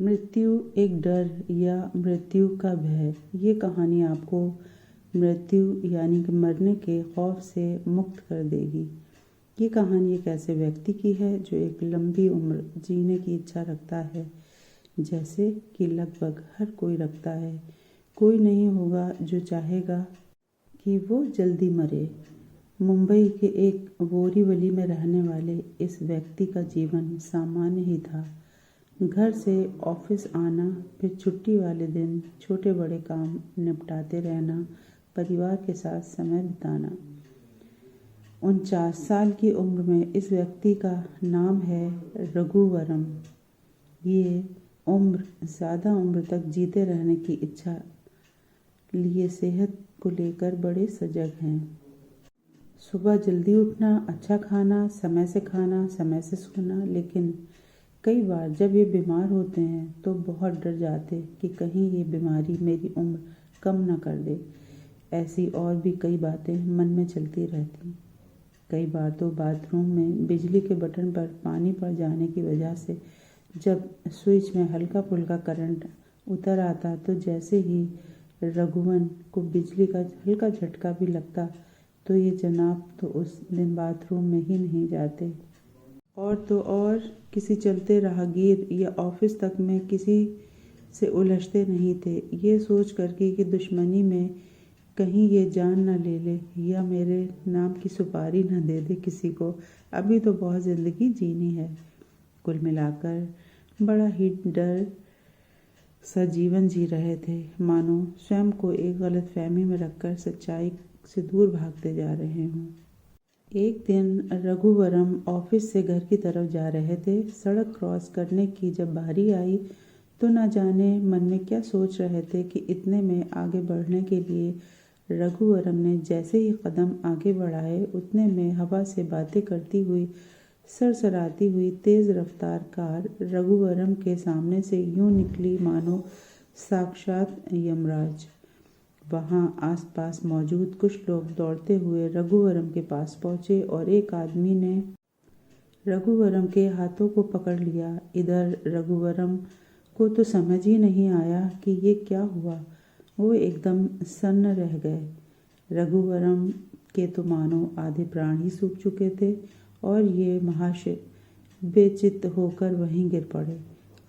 मृत्यु एक डर या मृत्यु का भय। ये कहानी आपको मृत्यु यानी कि मरने के खौफ से मुक्त कर देगी। ये कहानी एक ऐसे व्यक्ति की है जो एक लंबी उम्र जीने की इच्छा रखता है, जैसे कि लगभग हर कोई रखता है। कोई नहीं होगा जो चाहेगा कि वो जल्दी मरे। मुंबई के एक बोरीवली में रहने वाले इस व्यक्ति का जीवन सामान्य ही था। घर से ऑफिस आना, फिर छुट्टी वाले दिन छोटे बड़े काम निपटाते रहना, परिवार के साथ समय बिताना। 49 साल की उम्र में इस व्यक्ति का नाम है रघुवरम। ये उम्र ज़्यादा उम्र तक जीते रहने की इच्छा लिए सेहत को लेकर बड़े सजग हैं। सुबह जल्दी उठना, अच्छा खाना, समय से सोना। लेकिन कई बार जब ये बीमार होते हैं तो बहुत डर जाते कि कहीं ये बीमारी मेरी उम्र कम ना कर दे। ऐसी और भी कई बातें मन में चलती रहती। कई बार तो बाथरूम में बिजली के बटन पर पानी पड़ जाने की वजह से जब स्विच में हल्का फुल्का करंट उतर आता तो जैसे ही रघुवन को बिजली का हल्का झटका भी लगता तो ये जनाब तो उस दिन बाथरूम में ही नहीं जाते। और तो और किसी चलते राहगीर या ऑफिस तक में किसी से उलझते नहीं थे, ये सोच करके कि दुश्मनी में कहीं ये जान न ले ले या मेरे नाम की सुपारी न दे दे किसी को। अभी तो बहुत ज़िंदगी जीनी है। कुल मिलाकर बड़ा ही डर सा जीवन जी रहे थे, मानो स्वयं को एक गलतफहमी में रखकर सच्चाई से दूर भागते जा रहे हों। एक दिन रघुवरम ऑफिस से घर की तरफ जा रहे थे। सड़क क्रॉस करने की जब बारी आई तो न जाने मन में क्या सोच रहे थे कि इतने में आगे बढ़ने के लिए रघुवरम ने जैसे ही कदम आगे बढ़ाए उतने में हवा से बातें करती हुई सरसराती हुई तेज रफ्तार कार रघुवरम के सामने से यूं निकली मानो साक्षात यमराज। वहाँ आसपास मौजूद कुछ लोग दौड़ते हुए रघुवरम के पास पहुँचे और एक आदमी ने रघुवरम के हाथों को पकड़ लिया। इधर रघुवरम को तो समझ ही नहीं आया कि ये क्या हुआ। वो एकदम सन्न रह गए। रघुवरम के तो मानो आधे प्राण ही सूख चुके थे और ये महाशय बेचित्त होकर वहीं गिर पड़े।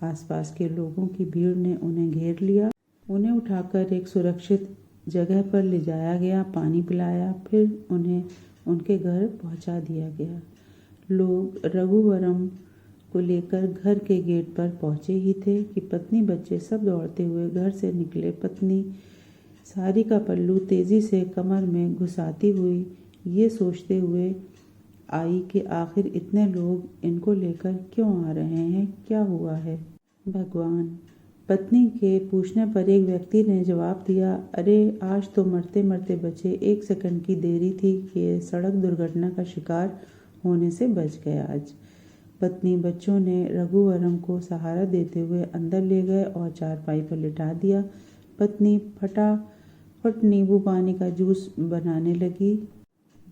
आसपास के लोगों की भीड़ ने उन्हें घेर लिया। उन्हें उठाकर एक सुरक्षित जगह पर ले जाया गया, पानी पिलाया, फिर उन्हें उनके घर पहुंचा दिया गया। लोग रघुवरम को लेकर घर के गेट पर पहुंचे ही थे कि पत्नी बच्चे सब दौड़ते हुए घर से निकले। पत्नी साड़ी का पल्लू तेजी से कमर में घुसाती हुई ये सोचते हुए आई कि आखिर इतने लोग इनको लेकर क्यों आ रहे हैं, क्या हुआ है भगवान। पत्नी के पूछने पर एक व्यक्ति ने जवाब दिया, अरे आज तो मरते मरते बचे, 1 सेकंड की देरी थी कि सड़क दुर्घटना का शिकार होने से बच गया आज। पत्नी बच्चों ने रघुवरम को सहारा देते हुए अंदर ले गए और चारपाई पर लिटा दिया। पत्नी फटाफट नींबू पानी का जूस बनाने लगी।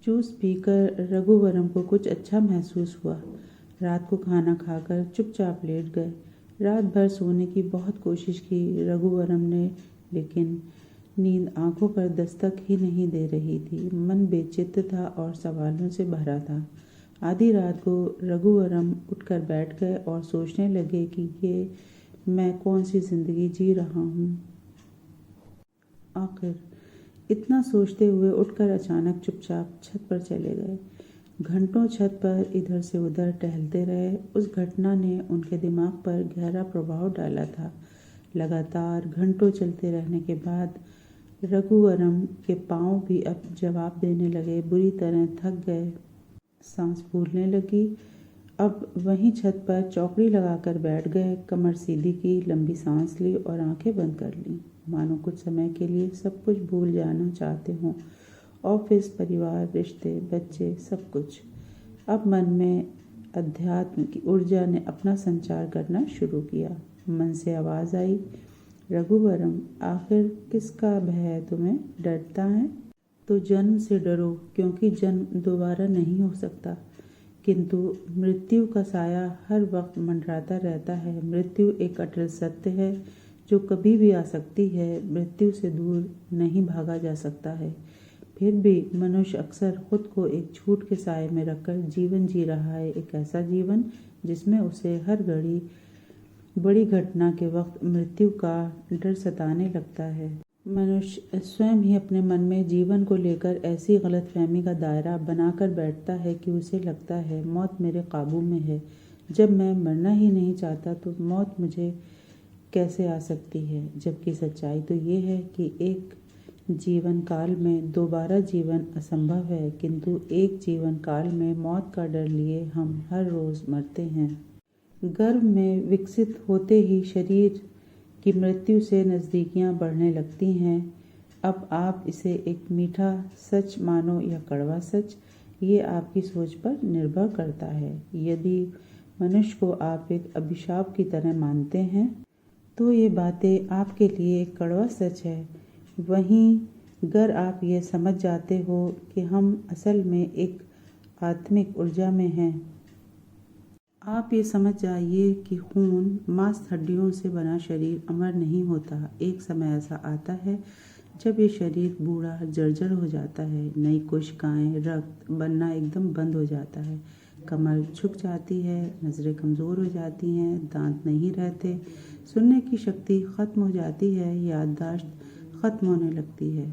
जूस पीकर रघुवरम को कुछ अच्छा महसूस हुआ। रात को खाना खाकर चुपचाप लेट गए। रात भर सोने की बहुत कोशिश की रघुवरम ने, लेकिन नींद आंखों पर दस्तक ही नहीं दे रही थी। मन बेचित्त था और सवालों से भरा था। आधी रात को रघुवरम उठकर बैठ गए और सोचने लगे कि ये मैं कौन सी जिंदगी जी रहा हूँ आखिर। इतना सोचते हुए उठकर अचानक चुपचाप छत पर चले गए। घंटों छत पर इधर से उधर टहलते रहे। उस घटना ने उनके दिमाग पर गहरा प्रभाव डाला था। लगातार घंटों चलते रहने के बाद रघुवरम के पांव भी अब जवाब देने लगे। बुरी तरह थक गए, सांस फूलने लगी। अब वहीं छत पर चौकड़ी लगाकर बैठ गए, कमर सीधी की, लंबी सांस ली और आंखें बंद कर लीं, मानो कुछ समय के लिए सब कुछ भूल जाना चाहते हों। ऑफिस, परिवार, रिश्ते, बच्चे, सब कुछ। अब मन में अध्यात्म की ऊर्जा ने अपना संचार करना शुरू किया। मन से आवाज़ आई, रघुवरम आखिर किसका भय है तुम्हें? डरता है तो जन्म से डरो, क्योंकि जन्म दोबारा नहीं हो सकता। किंतु मृत्यु का साया हर वक्त मंडराता रहता है। मृत्यु एक अटल सत्य है जो कभी भी आ सकती है। मृत्यु से दूर नहीं भागा जा सकता है। फिर भी मनुष्य अक्सर खुद को एक झूठ के साए में रखकर जीवन जी रहा है, एक ऐसा जीवन जिसमें उसे हर घड़ी बड़ी घटना के वक्त मृत्यु का डर सताने लगता है। मनुष्य स्वयं ही अपने मन में जीवन को लेकर ऐसी गलतफहमी का दायरा बनाकर बैठता है कि उसे लगता है मौत मेरे काबू में है। जब मैं मरना ही नहीं चाहता तो मौत मुझे कैसे आ सकती है। जबकि सच्चाई तो ये है कि एक जीवन काल में दोबारा जीवन असंभव है, किंतु एक जीवन काल में मौत का डर लिए हम हर रोज़ मरते हैं। गर्भ में विकसित होते ही शरीर की मृत्यु से नज़दीकियां बढ़ने लगती हैं। अब आप इसे एक मीठा सच मानो या कड़वा सच, ये आपकी सोच पर निर्भर करता है। यदि मनुष्य को आप एक अभिशाप की तरह मानते हैं तो ये बातें आपके लिए एक कड़वा सच है। वहीं अगर आप ये समझ जाते हो कि हम असल में एक आत्मिक ऊर्जा में हैं, आप ये समझ जाइए कि खून, मांस, हड्डियों से बना शरीर अमर नहीं होता। एक समय ऐसा आता है जब ये शरीर बूढ़ा जर्जर हो जाता है। नई कोशिकाएं, रक्त बनना एकदम बंद हो जाता है। कमर झुक जाती है, नज़रें कमज़ोर हो जाती हैं, दांत नहीं रहते, सुनने की शक्ति ख़त्म हो जाती है, याददाश्त ख़त्म होने लगती है,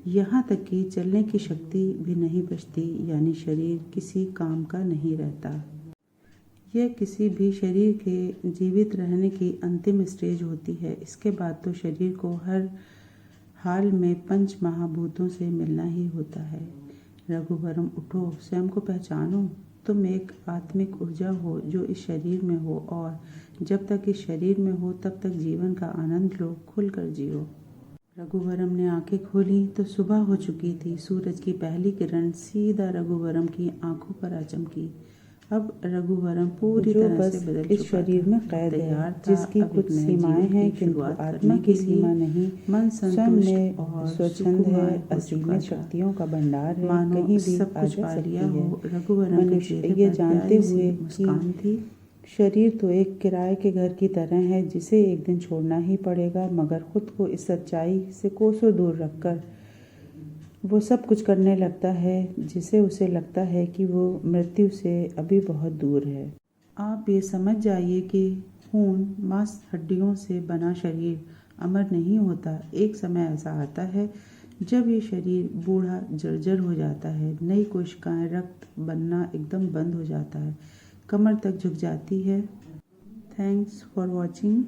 यहाँ तक कि चलने की शक्ति भी नहीं बचती। यानी शरीर किसी काम का नहीं रहता। यह किसी भी शरीर के जीवित रहने की अंतिम स्टेज होती है। इसके बाद तो शरीर को हर हाल में पंच महाभूतों से मिलना ही होता है। रघुवरम, उठो, स्वयं को पहचानो। तुम एक आत्मिक ऊर्जा हो जो इस शरीर में हो, और जब तक इस शरीर में हो तब तक जीवन का आनंद लो, खुलकर जियो। रघुवरम ने आंखें खोली तो सुबह हो चुकी थी। सूरज की पहली किरण सीधा रघुवरम की आंखों पर आ चमकी। अब रघुवरम पूरी तरह से बदल चुका, इस शरीर में कैद है, जिसकी कुछ सीमाएं हैं किंतु आत्मा की सीमा नहीं। मन संतुष्ट और स्वच्छंद है, असीमित शक्तियों का भंडार है, कहीं भी सब कुछ पा लिया हो। रघुवरम मनुष्य ये जानते हुए कि शरीर तो एक किराए के घर की तरह है जिसे एक दिन छोड़ना ही पड़ेगा, मगर खुद को इस सच्चाई से कोसों दूर रखकर वो सब कुछ करने लगता है जिसे उसे लगता है कि वो मृत्यु से अभी बहुत दूर है। आप ये समझ जाइए कि खून, मांस, हड्डियों से बना शरीर अमर नहीं होता। एक समय ऐसा आता है जब ये शरीर बूढ़ा जर्जर हो जाता है। नई कोशिकाएं, रक्त बनना एकदम बंद हो जाता है, कमर तक झुक जाती है। Thanks for watching.